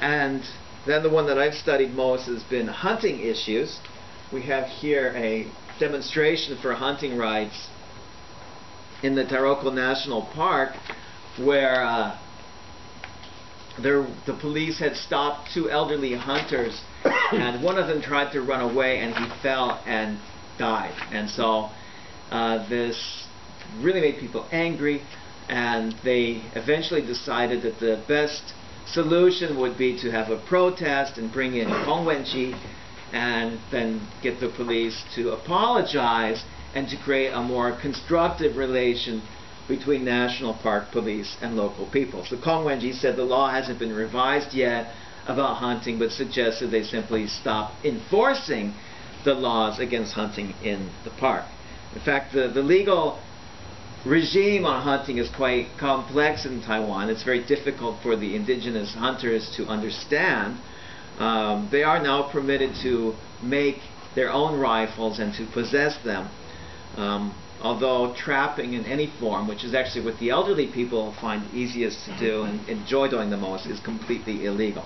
And then the one that I've studied most has been hunting issues. We have here a demonstration for hunting rights in the Taroko National Park, where the police had stopped two elderly hunters, and one of them tried to run away and he fell and died. And so this really made people angry, and they eventually decided that the best solution would be to have a protest and bring in Kongwenji and then get the police to apologize and to create a more constructive relation between National Park Police and local people. So Kongwenji said the law hasn't been revised yet about hunting, but suggested they simply stop enforcing the laws against hunting in the park. In fact, the legal regime on hunting is quite complex in Taiwan. It's very difficult for the indigenous hunters to understand. They are now permitted to make their own rifles and to possess them. Although trapping in any form, which is actually what the elderly people find easiest to do and enjoy doing the most, is completely illegal.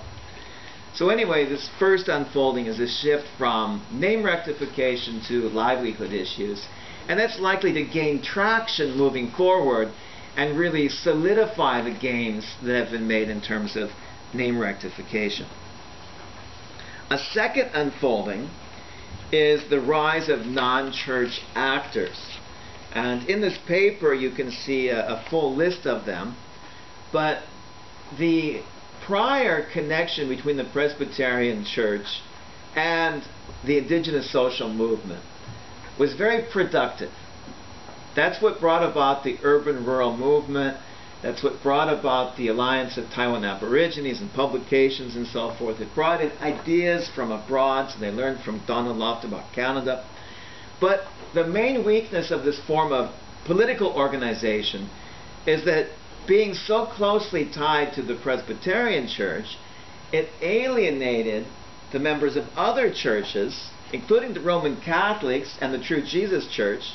So anyway, this first unfolding is a shift from name rectification to livelihood issues, and that's likely to gain traction moving forward and really solidify the gains that have been made in terms of name rectification. A second unfolding is the rise of non-church actors. And in this paper you can see a full list of them, but the prior connection between the Presbyterian Church and the indigenous social movement was very productive. That's what brought about the urban-rural movement. That's what brought about the Alliance of Taiwan Aborigines and publications and so forth. It brought in ideas from abroad, so they learned from Donald Loft about Canada. But the main weakness of this form of political organization is that being so closely tied to the Presbyterian Church, it alienated the members of other churches, including the Roman Catholics and the True Jesus Church,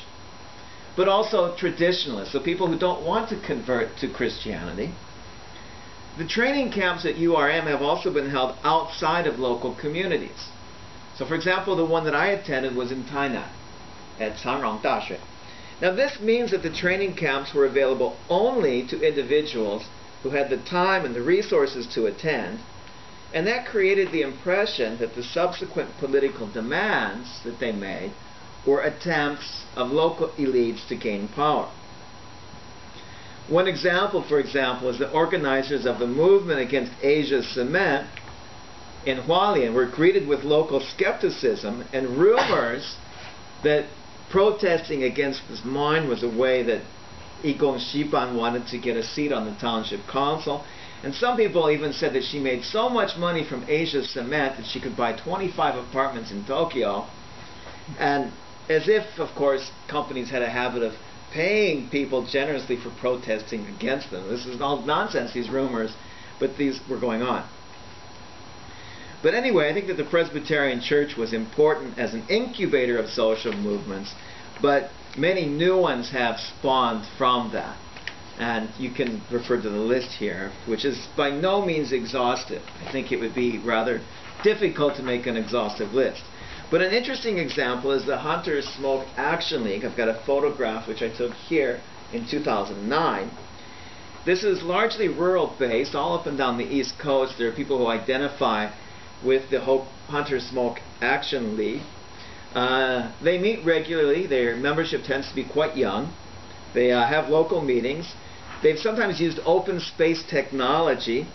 but also traditionalists, so people who don't want to convert to Christianity. The training camps at URM have also been held outside of local communities. So for example, the one that I attended was in Tainan, at Changrong Daxue. Now this means that the training camps were available only to individuals who had the time and the resources to attend, and that created the impression that the subsequent political demands that they made were attempts of local elites to gain power. One example, for example, is the organizers of the movement against Asia's cement in Hualien were greeted with local skepticism and rumors that protesting against this mine was a way that Igong Shiban wanted to get a seat on the township council. And some people even said that she made so much money from Asia's cement that she could buy 25 apartments in Tokyo. And as if, of course, companies had a habit of paying people generously for protesting against them. This is all nonsense, these rumors, but these were going on. But anyway, I think that the Presbyterian Church was important as an incubator of social movements, but many new ones have spawned from that. And you can refer to the list here, which is by no means exhaustive. I think it would be rather difficult to make an exhaustive list. But an interesting example is the Hunter Smoke Action League. I've got a photograph which I took here in 2009. This is largely rural-based, all up and down the East Coast. There are people who identify with the Hunter Smoke Action League. They meet regularly. Their membership tends to be quite young. They have local meetings. They've sometimes used open space technology,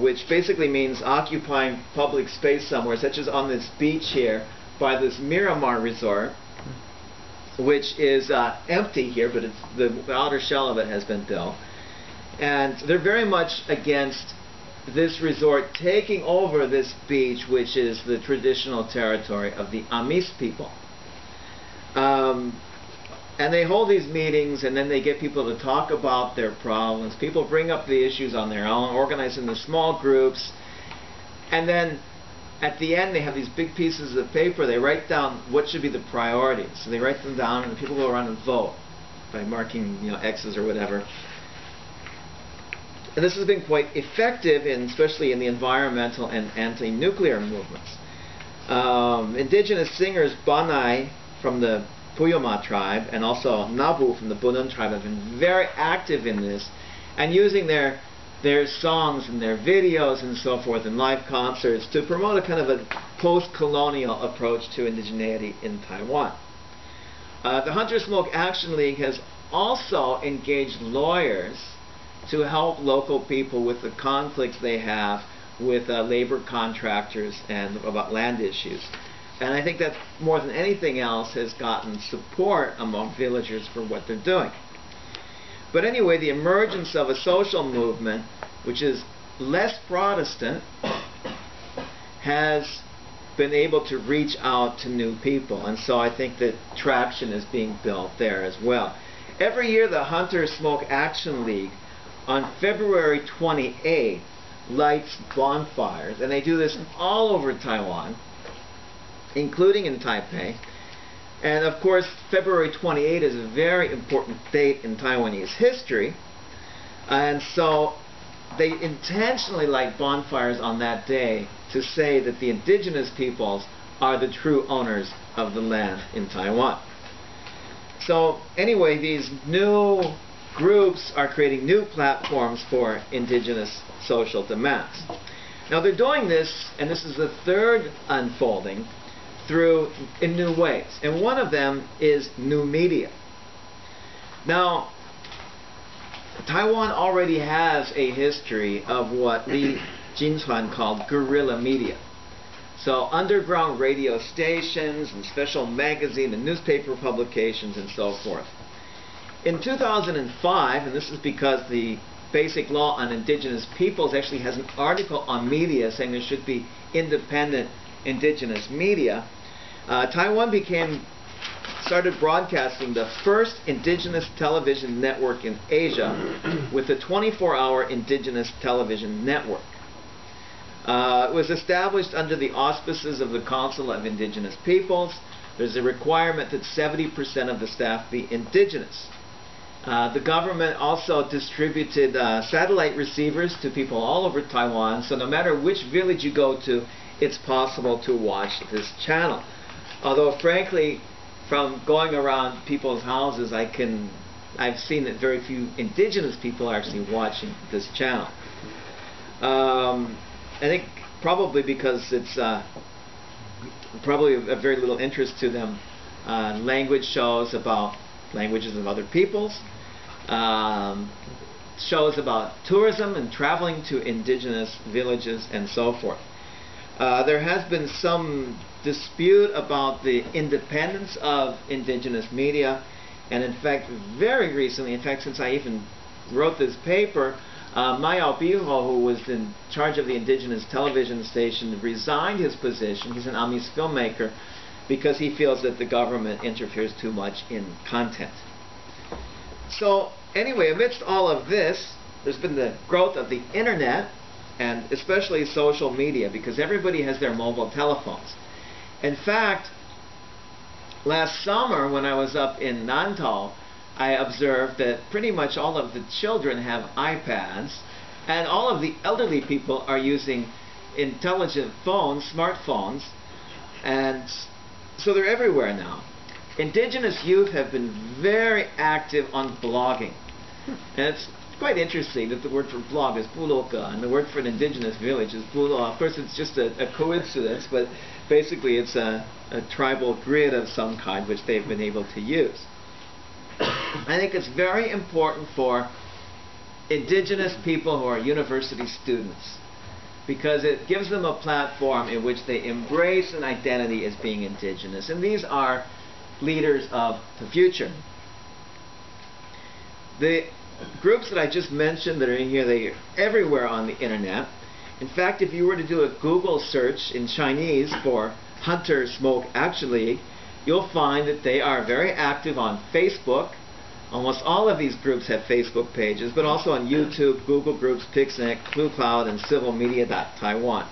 which basically means occupying public space somewhere, such as on this beach here by this Miramar resort, which is empty here, but the outer shell of it has been built. And they're very much against this resort taking over this beach, which is the traditional territory of the Amis people. And they hold these meetings, and then they get people to talk about their problems. People bring up the issues on their own, organize into small groups, and then at the end they have these big pieces of paper. They write down what should be the priorities. So they write them down, and the people go around and vote by marking, X's or whatever. And this has been quite effective, especially in the environmental and anti-nuclear movements. Indigenous singers Banai from the Puyuma tribe and also Nabu from the Bunun tribe have been very active in this and using their songs and their videos and so forth in live concerts to promote a kind of a post-colonial approach to indigeneity in Taiwan. The Hunter Smoke Action League has also engaged lawyers to help local people with the conflicts they have with labor contractors and about land issues. And I think that more than anything else has gotten support among villagers for what they're doing. But anyway, the emergence of a social movement which is less Protestant has been able to reach out to new people, and so I think that traction is being built there as well. Every year the Hunter Smoke Action League on February 28th lights bonfires, and they do this all over Taiwan, including in Taipei. And of course February 28 is a very important date in Taiwanese history, and so they intentionally light bonfires on that day to say that the indigenous peoples are the true owners of the land in Taiwan. So anyway, these new groups are creating new platforms for indigenous social demands. Now they're doing this, and this is the third unfolding, in new ways. And one of them is new media. Now, Taiwan already has a history of what Li Jinchuan called guerrilla media. So underground radio stations and special magazine and newspaper publications and so forth. In 2005, and this is because the Basic Law on Indigenous Peoples actually has an article on media saying there should be independent indigenous media, Taiwan started broadcasting the first indigenous television network in Asia with a 24-hour indigenous television network. It was established under the auspices of the Council of Indigenous Peoples. There's a requirement that 70% of the staff be indigenous. The government also distributed satellite receivers to people all over Taiwan, so no matter which village you go to, it's possible to watch this channel. Although frankly, from going around people's houses, I've seen that very few indigenous people are actually watching this channel. I think probably because it's probably of very little interest to them. Language shows about languages of other peoples, shows about tourism and traveling to indigenous villages and so forth. There has been some dispute about the independence of indigenous media, and in fact very recently, in fact since I even wrote this paper, Ma Ying-jeou, who was in charge of the indigenous television station, resigned his position. He's an Amis filmmaker because he feels that the government interferes too much in content. So anyway, amidst all of this, there's been the growth of the internet and especially social media, because everybody has their mobile telephones. In fact, last summer when I was up in Nantao, I observed that pretty much all of the children have iPads, and all of the elderly people are using intelligent phones, smartphones, and so they're everywhere now. Indigenous youth have been very active on blogging, and it's quite interesting that the word for blog is buloka, and the word for an indigenous village is bulo. Of course, it's just a coincidence, but basically it's a tribal grid of some kind which they've been able to use. I think it's very important for indigenous people who are university students, because it gives them a platform in which they embrace an identity as being indigenous, and these are leaders of the future. The groups that I just mentioned that are in here, they're everywhere on the internet. In fact, if you were to do a Google search in Chinese for Hunter Smoke Action League, you'll find that they are very active on Facebook. Almost all of these groups have Facebook pages, but also on YouTube, Google Groups, Pixnet, ClueCloud, and civilmedia.taiwan.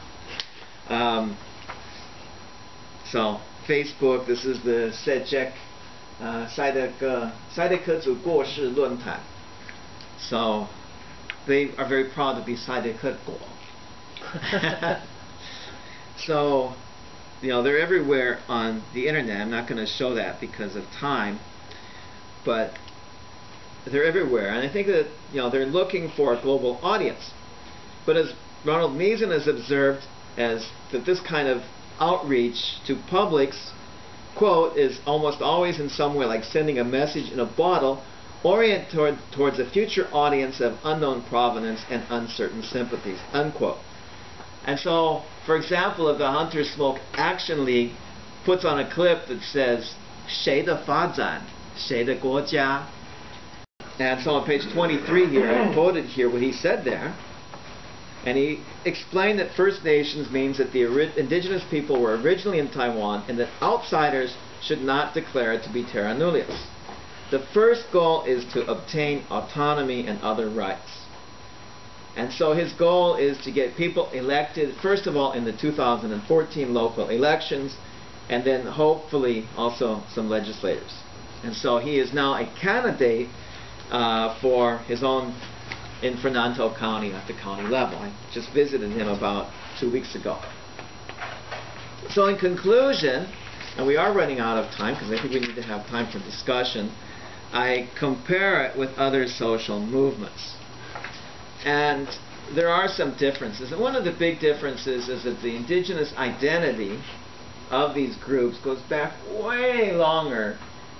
So Facebook, this is the Sejek Saideke Zu Guoshi Luantan. So they are very proud to be Saidekutguo. So, you know, they're everywhere on the internet. I'm not going to show that because of time, but they're everywhere. And I think that, you know, they're looking for a global audience. But as Ronald Meason has observed, as that this kind of outreach to publics, quote, is almost always in some way like sending a message in a bottle, oriented towards a future audience of unknown provenance and uncertain sympathies, unquote. And so, for example, if the Hunter Smoke Action League puts on a clip that says, 谁的发展,谁的国家? And so on page 23 here, I quoted here what he said there. And he explained that First Nations means that the indigenous people were originally in Taiwan and that outsiders should not declare it to be terra nullius. The first goal is to obtain autonomy and other rights. And so his goal is to get people elected, first of all, in the 2014 local elections, and then hopefully also some legislators. And so he is now a candidate for his own in Fernando County at the county level. I just visited him about 2 weeks ago. So in conclusion, and we are running out of time because I think we need to have time for discussion, I compare it with other social movements. And there are some differences. And one of the big differences is that the indigenous identity of these groups goes back way longer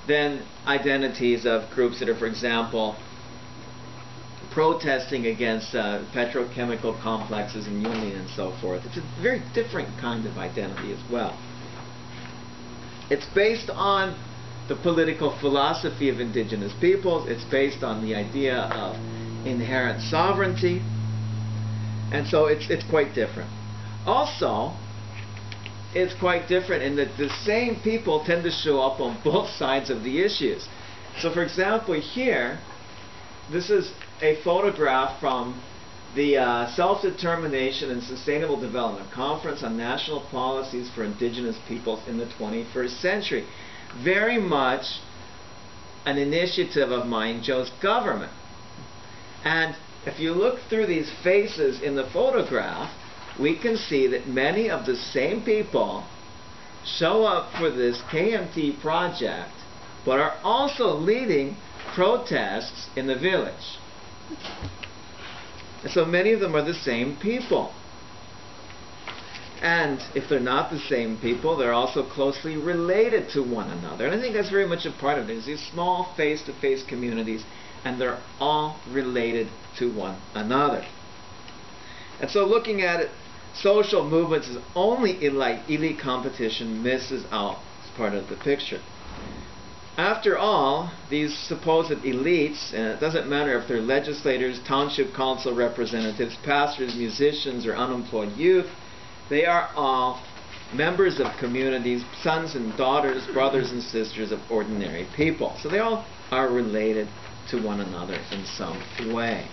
than identities of groups that are, for example, protesting against petrochemical complexes in Yunnan and so forth. It's a very different kind of identity as well. It's based on the political philosophy of indigenous peoples. It's based on the idea of inherent sovereignty. And so it's quite different. Also, it's quite different in that the same people tend to show up on both sides of the issues. So for example here, this is a photograph from the Self-Determination and Sustainable Development Conference on National Policies for Indigenous Peoples in the 21st Century. Very much an initiative of Ma Ying-jeou's government. And if you look through these faces in the photograph, we can see that many of the same people show up for this KMT project, but are also leading protests in the village. And so many of them are the same people. And if they're not the same people, they're also closely related to one another. And I think that's very much a part of it. There's these small face-to-face communities, and they're all related to one another. And so looking at it, social movements is only elite competition misses out as part of the picture. After all, these supposed elites, and it doesn't matter if they're legislators, township council representatives, pastors, musicians, or unemployed youth, they are all members of communities, sons and daughters, brothers and sisters of ordinary people. So they all are related to one another in some way,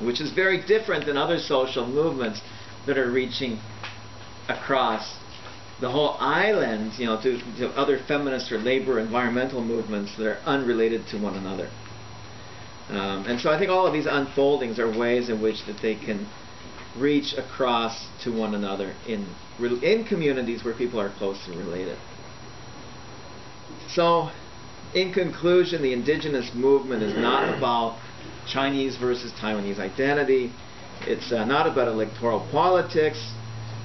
which is very different than other social movements that are reaching across the whole island, you know, to other feminist or labor environmental movements that are unrelated to one another. And so I think all of these unfoldings are ways in which that they can reach across to one another in communities where people are closely related. So, in conclusion, the indigenous movement is not about Chinese versus Taiwanese identity. It's not about electoral politics.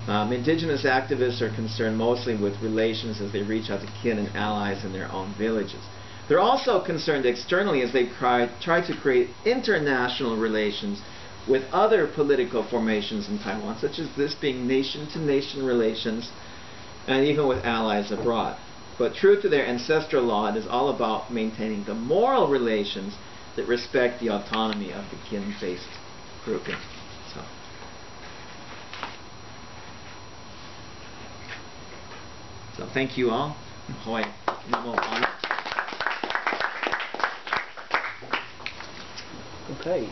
Indigenous activists are concerned mostly with relations as they reach out to kin and allies in their own villages. They're also concerned externally as they try to create international relations with other political formations in Taiwan, such as this being nation-to-nation relations, and even with allies abroad. But true to their ancestral law, it is all about maintaining the moral relations that respect the autonomy of the kin-based grouping. So thank you all. Okay.